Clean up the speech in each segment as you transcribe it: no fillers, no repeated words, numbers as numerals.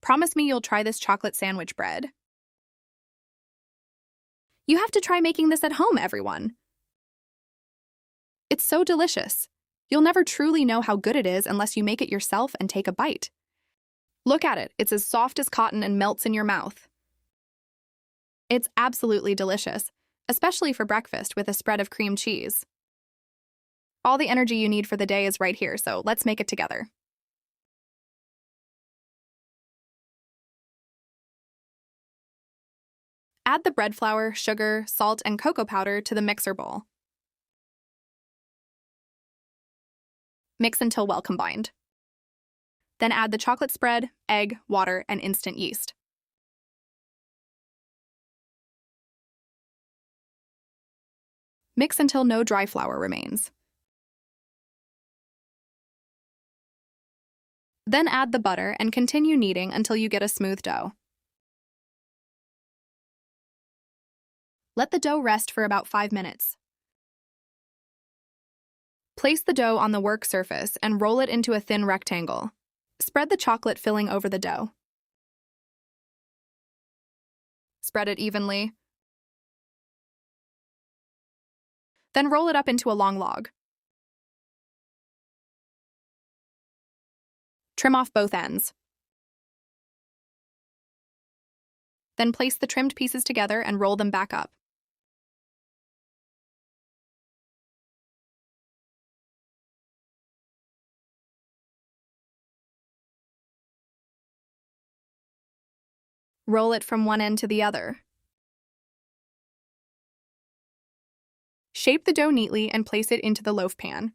Promise me you'll try this chocolate sandwich bread. You have to try making this at home, everyone. It's so delicious. You'll never truly know how good it is unless you make it yourself and take a bite. Look at it. It's as soft as cotton and melts in your mouth. It's absolutely delicious, especially for breakfast with a spread of cream cheese. All the energy you need for the day is right here, so let's make it together. Add the bread flour, sugar, salt, and cocoa powder to the mixer bowl. Mix until well combined. Then add the chocolate spread, egg, water, and instant yeast. Mix until no dry flour remains. Then add the butter and continue kneading until you get a smooth dough. Let the dough rest for about 5 minutes. Place the dough on the work surface and roll it into a thin rectangle. Spread the chocolate filling over the dough. Spread it evenly. Then roll it up into a long log. Trim off both ends. Then place the trimmed pieces together and roll them back up. Roll it from one end to the other. Shape the dough neatly and place it into the loaf pan.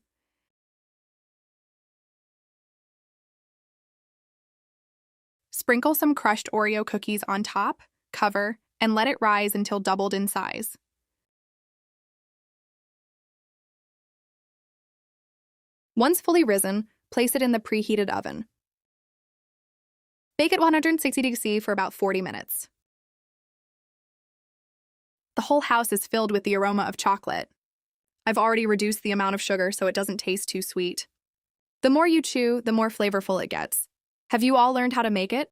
Sprinkle some crushed Oreo cookies on top, cover, and let it rise until doubled in size. Once fully risen, place it in the preheated oven. Bake at 160 degrees C for about 40 minutes. The whole house is filled with the aroma of chocolate. I've already reduced the amount of sugar so it doesn't taste too sweet. The more you chew, the more flavorful it gets. Have you all learned how to make it?